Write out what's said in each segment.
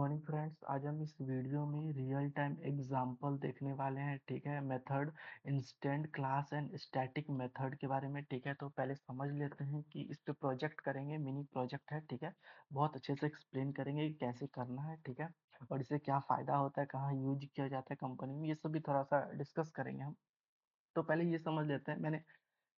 Morning friends, आज हम इस वीडियो में रियल टाइम एग्जांपल देखने वाले हैं। ठीक है, method instant class and static method के बारे में। ठीक है, तो पहले समझ लेते हैं कि इस पे प्रोजेक्ट करेंगे, मिनी प्रोजेक्ट है। ठीक है, बहुत अच्छे से एक्सप्लेन करेंगे कि कैसे करना है। ठीक है, और इससे क्या फ़ायदा होता है, कहाँ यूज किया जाता है कंपनी में, ये सब भी थोड़ा सा डिस्कस करेंगे हम। तो पहले ये समझ लेते हैं, मैंने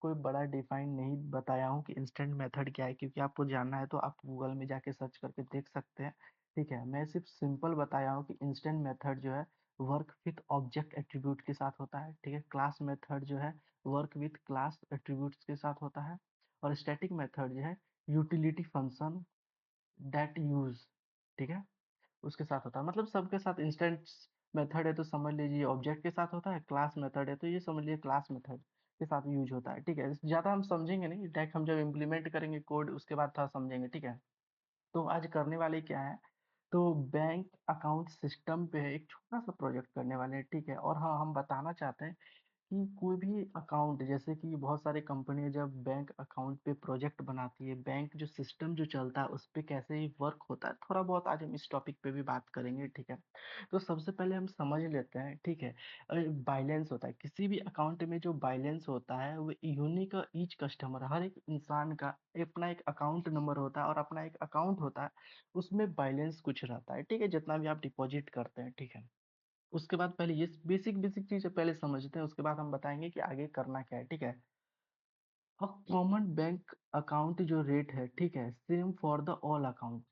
कोई बड़ा डिफाइन नहीं बताया हूँ कि इंस्टेंट मेथड क्या है, क्योंकि आपको जानना है तो आप गूगल में जाके सर्च करके देख सकते हैं। ठीक है, मैं सिर्फ सिंपल बताया हूँ कि इंस्टेंट मेथड जो है वर्क विथ ऑब्जेक्ट एट्रीब्यूट के साथ होता है। ठीक है, क्लास मेथड जो है वर्क विथ क्लास एट्रीब्यूट्स के साथ होता है, और स्टैटिक मेथड जो है यूटिलिटी फंक्शन दैट यूज, ठीक है, उसके साथ होता है। मतलब सबके साथ इंस्टेंट मेथड है तो समझ लीजिए ऑब्जेक्ट के साथ होता है, क्लास मेथड है तो ये समझ लीजिए क्लास मेथड के साथ यूज होता है। ठीक है, ज़्यादा हम समझेंगे नहीं, डायरेक्ट हम जब इम्प्लीमेंट करेंगे कोड उसके बाद थोड़ा समझेंगे। ठीक है, तो आज करने वाले क्या है, तो बैंक अकाउंट सिस्टम पे एक छोटा सा प्रोजेक्ट करने वाले हैं। ठीक है, और हाँ, हम बताना चाहते हैं कि कोई भी अकाउंट, जैसे कि बहुत सारी कंपनियां जब बैंक अकाउंट पे प्रोजेक्ट बनाती है, बैंक जो सिस्टम जो चलता है उस पे कैसे वर्क होता है, थोड़ा बहुत आज हम इस टॉपिक पे भी बात करेंगे। ठीक है, तो सबसे पहले हम समझ लेते हैं। ठीक है, बैलेंस होता है किसी भी अकाउंट में, जो बैलेंस होता है वो यूनिक ईच कस्टमर, हर एक इंसान का अपना एक अकाउंट नंबर होता है और अपना एक अकाउंट होता है, उसमें बैलेंस कुछ रहता है। ठीक है, जितना भी आप डिपॉजिट करते हैं। ठीक है, उसके बाद पहले ये बेसिक बेसिक चीज़ पहले समझते हैं, उसके बाद हम बताएँगे कि आगे करना क्या है। ठीक है? कॉमन बैंक अकाउंट जो रेट है, ठीक है, same for the all account.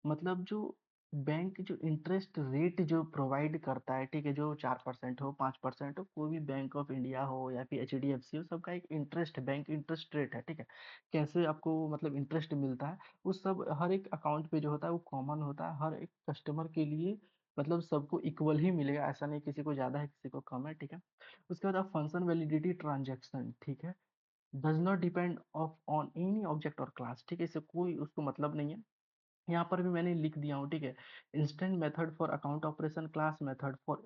मतलब जो बैंक जो इंटरेस्ट रेट जो प्रोवाइड करता है, ठीक है, जो 4% हो, 5% हो, कोई भी बैंक ऑफ इंडिया हो या फिर एचडीएफसी हो, सबका एक इंटरेस्ट, बैंक इंटरेस्ट रेट है। ठीक है, कैसे आपको मतलब इंटरेस्ट मिलता है, वो सब हर एक अकाउंट पे जो होता है वो कॉमन होता है, हर एक कस्टमर के लिए। मतलब सबको इक्वल ही मिलेगा, ऐसा नहीं किसी को ज़्यादा है किसी को कम है। ठीक है, उसके बाद आप फंक्शन वैलिडिटी ट्रांजेक्शन, ठीक है, does not depend of on any object और क्लास। ठीक है, इससे कोई उसको मतलब नहीं है। यहाँ पर भी मैंने लिख दिया हूँ। ठीक है, instant method for account operation, class method for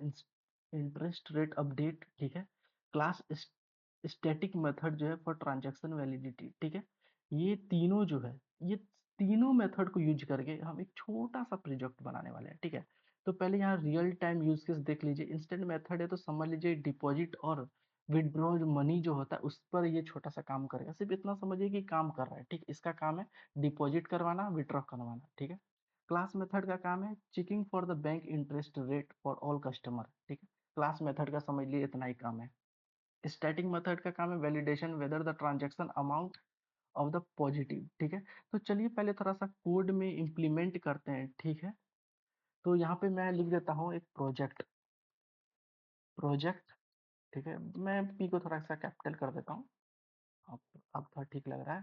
interest rate update, ठीक है, क्लास स्टैटिक मेथड जो है फॉर ट्रांजैक्शन वैलिडिटी। ठीक है, ये तीनों जो है, ये तीनों मेथड को यूज करके हम एक छोटा सा प्रोजेक्ट बनाने वाले हैं। ठीक है, तो पहले यहाँ रियल टाइम यूज केस देख लीजिए। इंस्टेंट मेथड है तो समझ लीजिए डिपॉजिट और विड्रॉ मनी जो होता है उस पर ये छोटा सा काम करेगा। सिर्फ इतना समझिए कि काम कर रहा है। ठीक, इसका काम है डिपॉजिट करवाना, विड्रॉ करवाना। ठीक है, क्लास मेथड का काम है checking for the bank interest rate for all customer. ठीक है, क्लास मेथड का समझ लिए इतना ही काम है। स्टैटिक मेथड का काम है validation whether the transaction amount of the positive. ठीक है, तो चलिए पहले थोड़ा सा कोड में इम्प्लीमेंट करते हैं। ठीक है, तो यहाँ पे मैं लिख देता हूँ एक प्रोजेक्ट, प्रोजेक्ट। ठीक है, मैं पी को थोड़ा सा कैपिटल कर देता हूँ। अब अब थोड़ा ठीक लग रहा है,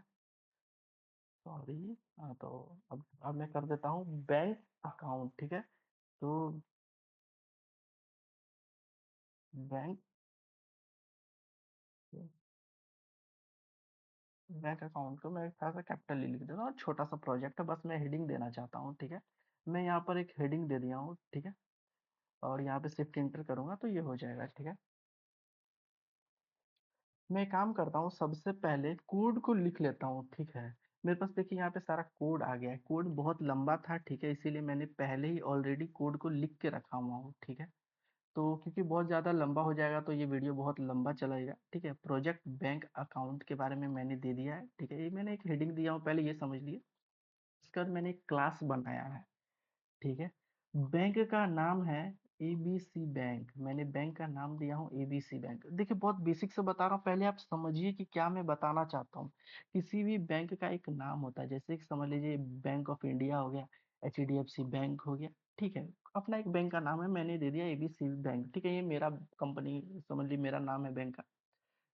सॉरी। हाँ, तो अब मैं कर देता हूँ बैंक अकाउंट। ठीक है, तो बैंक बैंक अकाउंट को मैं थोड़ा सा कैपिटल लिख देता हूँ, और छोटा सा प्रोजेक्ट है, बस मैं हेडिंग देना चाहता हूँ। ठीक है, मैं यहाँ पर एक हेडिंग दे दिया हूँ। ठीक है, और यहाँ पे शिफ्ट इंटर करूंगा तो ये हो जाएगा। ठीक है, मैं एक काम करता हूँ, सबसे पहले कोड को लिख लेता हूँ। ठीक है, मेरे पास देखिए यहाँ पे सारा कोड आ गया है। कोड बहुत लंबा था, ठीक है, इसीलिए मैंने पहले ही ऑलरेडी कोड को लिख के रखा हुआ हूँ। ठीक है, तो क्योंकि बहुत ज़्यादा लंबा हो जाएगा तो ये वीडियो बहुत लंबा चलेगा। ठीक है, प्रोजेक्ट बैंक अकाउंट के बारे में मैंने दे दिया है। ठीक है, ये मैंने एक हेडिंग दिया हूँ, पहले ये समझ लिए। इसके बाद मैंने एक क्लास बनाया है। ठीक है, बैंक का नाम है एबीसी बैंक। मैंने बैंक का नाम दिया हूँ एबीसी बैंक। देखिए बहुत बेसिक से बता रहा हूँ, पहले आप समझिए कि क्या मैं बताना चाहता हूँ। किसी भी बैंक का एक नाम होता है, जैसे कि समझ लीजिए बैंक ऑफ इंडिया हो गया, एचडीएफसी बैंक हो गया। ठीक है, अपना एक बैंक का नाम है, मैंने दे दिया एबीसी बैंक। ठीक है, ये मेरा कंपनी, समझ लीजिए मेरा नाम है बैंक का।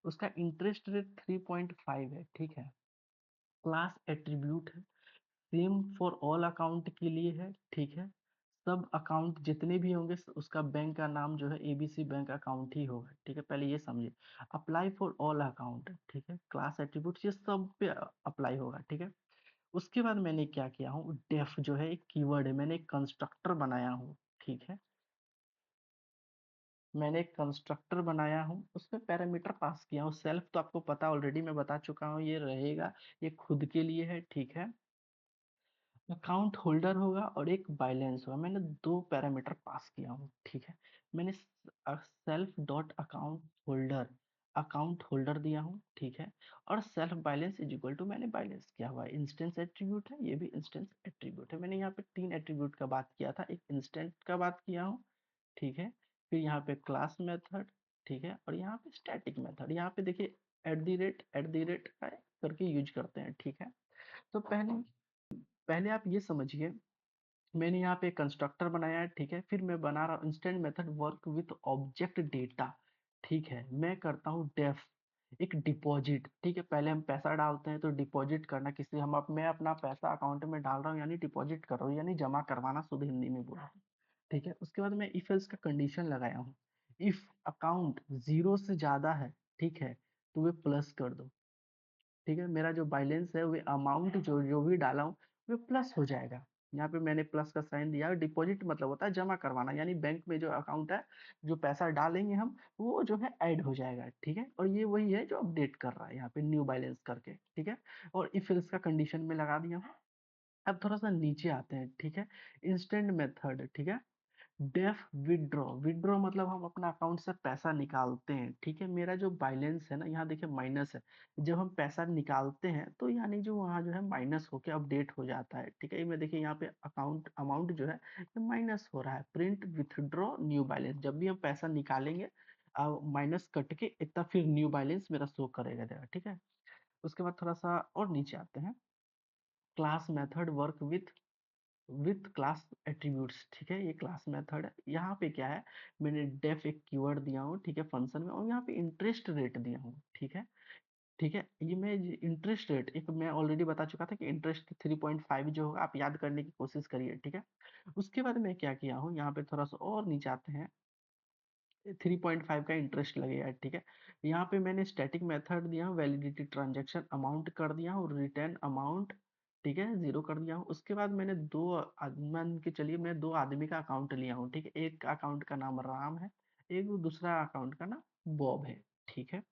उसका इंटरेस्ट रेट 3.5 है। ठीक है, क्लास एट्रीब्यूट है, सेम फॉर ऑल अकाउंट के लिए है। ठीक है, सब अकाउंट जितने भी होंगे उसका बैंक का नाम जो है एबीसी बैंक अकाउंट ही होगा। ठीक है, पहले ये समझिए। अप्लाई फॉर ऑल अकाउंट, ठीक है, क्लास एट्रीब्यूट ये सब पे अप्लाई होगा। ठीक है, उसके बाद मैंने क्या किया हूँ, डेफ जो है एक कीवर्ड है, मैंने एक कंस्ट्रक्टर बनाया हूँ। ठीक है, मैंने एक कंस्ट्रक्टर बनाया हूँ, उसमें पैरामीटर पास किया हूँ। सेल्फ तो आपको पता ऑलरेडी मैं बता चुका हूँ, ये रहेगा, ये खुद के लिए है। ठीक है, अकाउंट होल्डर होगा और एक बैलेंस होगा। मैंने दो पैरामीटर पास किया हूँ, ठीक है। मैंने सेल्फ डॉट अकाउंट होल्डर दिया हूँ, ठीक है। और self balance is equal to मैंने बैलेंस किया हुआ है। इंस्टेंस एट्रीब्यूट है, ये भी इंस्टेंस एट्रीब्यूट है। मैंने यहाँ पे तीन एट्रीब्यूट का बात किया था, एक इंस्टेंट का बात किया हूँ, ठीक है। फिर यहाँ पे क्लास मेथड, ठीक है। और यहाँ पे स्टैटिक मेथड। यहाँ पे देखिए एट दी रेट का करके यूज करते हैं, ठीक है। तो पहले पहले आप ये समझिए, मैंने यहाँ पे कंस्ट्रक्टर बनाया है, ठीक है। फिर मैं बना रहा हूँ instant method work with object data, ठीक है। मैं करता हूँ डेफ एक डिपॉजिट, ठीक है। पहले हम पैसा डालते हैं तो डिपॉजिट करना किसी मैं अपना पैसा अकाउंट में डाल रहा हूँ, यानी डिपॉजिट कर रहा हूँ, यानी जमा करवाना, शुद्ध हिंदी में बोला, ठीक है। उसके बाद मैं इफ एल्स का कंडीशन लगाया हूँ। इफ अकाउंट जीरो से ज्यादा है, ठीक है, तो वे प्लस कर दो, ठीक है। मेरा जो बैलेंस है वो अमाउंट जो जो भी डाला हूँ वो प्लस हो जाएगा। यहाँ पे मैंने प्लस का साइन दिया। डिपॉजिट मतलब होता है जमा करवाना, यानी बैंक में जो अकाउंट है, जो पैसा डालेंगे हम, वो जो है ऐड हो जाएगा, ठीक है। और ये वही है जो अपडेट कर रहा है यहाँ पे न्यू बैलेंस करके, ठीक है। और इफ एल्स का कंडीशन में लगा दिया हूँ। अब थोड़ा सा नीचे आते हैं, ठीक है। इंस्टेंट मेथड, ठीक है। डेफ विड्रॉ, विड्रॉ मतलब हम अपना अकाउंट से पैसा निकालते हैं, ठीक है। मेरा जो बैलेंस है ना, यहाँ देखिए माइनस है। जब हम पैसा निकालते हैं तो यानी जो वहाँ जो है माइनस होके अपडेट हो जाता है, ठीक है। ये मैं देखिए यहाँ पे अकाउंट अमाउंट जो है ये माइनस हो रहा है। प्रिंट विथड्रॉ न्यू बैलेंस, जब भी हम पैसा निकालेंगे माइनस कट के इतना फिर न्यू बैलेंस मेरा शो करेगा देगा, ठीक है। उसके बाद थोड़ा सा और नीचे आते हैं। Class method work with class attributes, ठीक है। ये क्लास मेथड है। यहाँ पे क्या है, मैंने डेफ एक कीवर्ड दिया हूँ, ठीक है, फंक्शन में। और यहाँ पे इंटरेस्ट रेट दिया हूँ, ठीक है। ठीक है, ये मैं इंटरेस्ट रेट एक मैं ऑलरेडी बता चुका था कि इंटरेस्ट 3.5 जो होगा, आप याद करने की कोशिश करिए, ठीक है। उसके बाद मैं क्या किया हूँ, यहाँ पे थोड़ा सा और नीचे आते हैं। 3.5 का इंटरेस्ट लगेगा, ठीक है। यहाँ पे मैंने स्टैटिक मेथड दिया हूँ, वैलिडिटी ट्रांजैक्शन अमाउंट कर दिया हूँ, रिटर्न अमाउंट, ठीक है, जीरो कर दिया हूँ। उसके बाद मैंने मान के चलिए मैं दो आदमी का अकाउंट लिया हूँ, ठीक है। एक अकाउंट का नाम राम है, एक दूसरा अकाउंट का नाम बॉब है, ठीक है।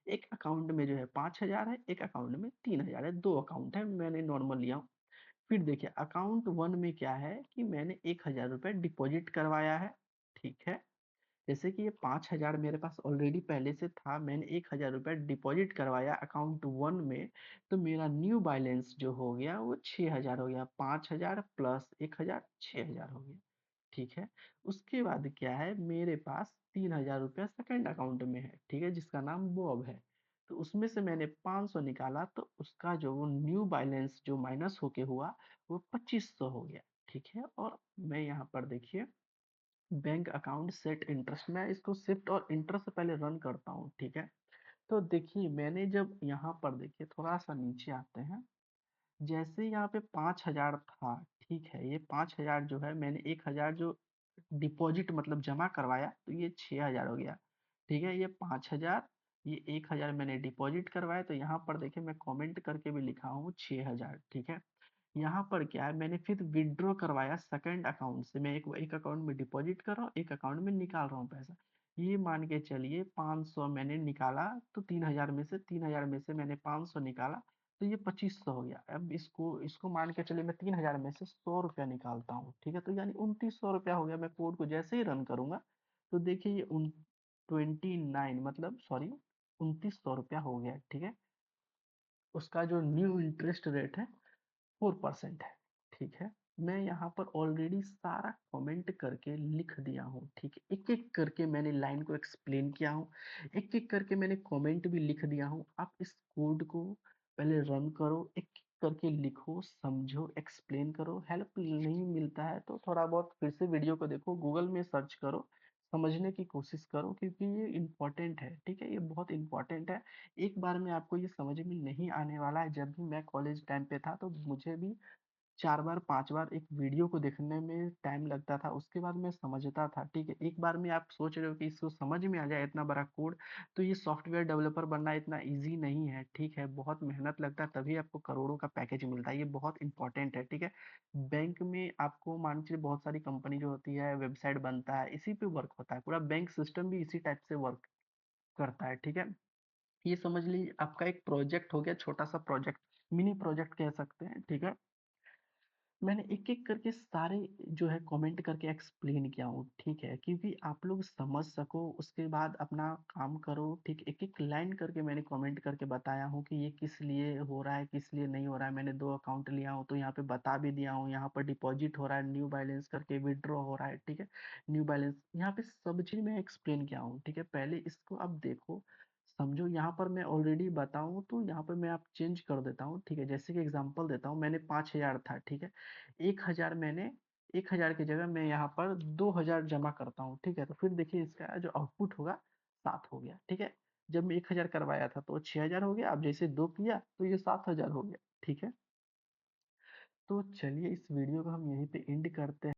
एक अकाउंट में जो है 5,000 है, एक अकाउंट में 3,000 है, दो अकाउंट है, मैंने नॉर्मल लिया हूँ। फिर देखिए अकाउंट वन में क्या है कि मैंने 1,000 रुपये डिपॉजिट करवाया है, ठीक है। जैसे कि ये 5,000 मेरे पास ऑलरेडी पहले से था, मैंने 1,000 रुपये डिपॉजिट करवाया अकाउंट वन में, तो मेरा न्यू बैलेंस जो हो गया वो 6,000 हो गया। 5,000 प्लस 1,000 6,000 हो गया, ठीक है। उसके बाद क्या है, मेरे पास 3,000 रुपया सेकंड अकाउंट में है, ठीक है, जिसका नाम बॉब है। तो उसमें से मैंने 500 निकाला, तो उसका जो वो न्यू बैलेंस जो माइनस होके हुआ वो 2,500 हो गया, ठीक है। और मैं यहाँ पर देखिए बैंक अकाउंट सेट इंटरेस्ट, मैं इसको शिफ्ट और इंटर से पहले रन करता हूँ, ठीक है। तो देखिए मैंने जब यहाँ पर देखिए थोड़ा सा नीचे आते हैं, जैसे यहाँ पे 5,000 था, ठीक है। ये 5,000 जो है मैंने 1,000 जो डिपॉजिट मतलब जमा करवाया, तो ये 6,000 हो गया, ठीक है। ये 5,000, ये 1,000 मैंने डिपॉजिट करवाया, तो यहाँ पर देखिए मैं कमेंट करके भी लिखा हूँ 6,000, ठीक है। यहाँ पर क्या है, मैंने फिर विड्रॉ करवाया सेकंड अकाउंट से। मैं एक एक अकाउंट में डिपॉजिट कर रहा हूँ, एक अकाउंट में निकाल रहा हूँ पैसा। ये मान के चलिए 500 मैंने निकाला, तो 3,000 में से मैंने 500 निकाला, तो ये 2,500 हो गया। अब इसको इसको मान के चलिए मैं 3,000 में से 100 रुपया निकालता हूँ, ठीक है। तो यानी 2,900 रुपया हो गया। मैं कोड को जैसे ही रन करूंगा तो देखिए ये 29 मतलब सॉरी 2,900 रुपया हो गया, ठीक है। उसका जो न्यू इंटरेस्ट रेट है 4% है, ठीक है। मैं यहाँ पर ऑलरेडी सारा कमेंट करके लिख दिया हूँ, ठीक है। एक एक करके मैंने लाइन को एक्सप्लेन किया हूँ, एक एक करके मैंने कमेंट भी लिख दिया हूँ। आप इस कोड को पहले रन करो, एक एक करके लिखो, समझो, एक्सप्लेन करो। हेल्प नहीं मिलता है तो थोड़ा बहुत फिर से वीडियो को देखो, गूगल में सर्च करो, समझने की कोशिश करो, क्योंकि ये इम्पोर्टेंट है, ठीक है। ये बहुत इम्पोर्टेंट है। एक बार में आपको ये समझ में नहीं आने वाला है। जब भी मैं कॉलेज टाइम पे था तो मुझे भी 4 बार 5 बार एक वीडियो को देखने में टाइम लगता था, उसके बाद मैं समझता था, ठीक है। एक बार में आप सोच रहे हो कि इसको समझ में आ जाए इतना बड़ा कोड, तो ये सॉफ्टवेयर डेवलपर बनना इतना इजी नहीं है, ठीक है। बहुत मेहनत लगता है, तभी आपको करोड़ों का पैकेज मिलता है। ये बहुत इंपॉर्टेंट है, ठीक है। बैंक में आपको मान लीजिए बहुत सारी कंपनी जो होती है, वेबसाइट बनता है, इसी पे वर्क होता है। पूरा बैंक सिस्टम भी इसी टाइप से वर्क करता है, ठीक है। ये समझ लीजिए आपका एक प्रोजेक्ट हो गया, छोटा सा प्रोजेक्ट, मिनी प्रोजेक्ट कह सकते हैं, ठीक है। मैंने एक-एक करके सारे जो है कमेंट करके एक्सप्लेन किया हूँ, ठीक है? क्योंकि आप लोग समझ सको उसके बाद अपना काम करो, ठीक? एक-एक लाइन करके मैंने कमेंट करके बताया हूँ कि ये किस लिए हो रहा है, किस लिए नहीं हो रहा है। मैंने 2 अकाउंट लिया हूँ तो यहाँ पे बता भी दिया हूँ, यहाँ पर डिपॉज़िट हो रहा है, न्यू बैलेंस करके विथड्रॉ हो रहा है, ठीक है? न्यू बैलेंस यहाँ पे सब चीज़ मैं एक्सप्लेन किया हूँ, ठीक है? पहले इसको आप देखो, समझो यहाँ पर मैं ऑलरेडी बताऊँ तो यहाँ पर मैं आप चेंज कर देता हूँ, ठीक है? जैसे कि एग्ज़ाम्पल देता हूँ, मैंने 5000 था, ठीक है? 1000 मैंने 1000 की जगह मैं यहाँ पर 2000 जमा करता हूँ, ठीक है? तो फिर देखिए इसका जो आउटपुट होगा 7 हो गया, ठीक है? जब मैं 1000 करवाया था तो 6000 हो गया, अब जैसे 2 किया तो ये 7000 हो गया, ठीक है? तो चलिए इस वीडियो को हम यहीं पे एंड करते हैं।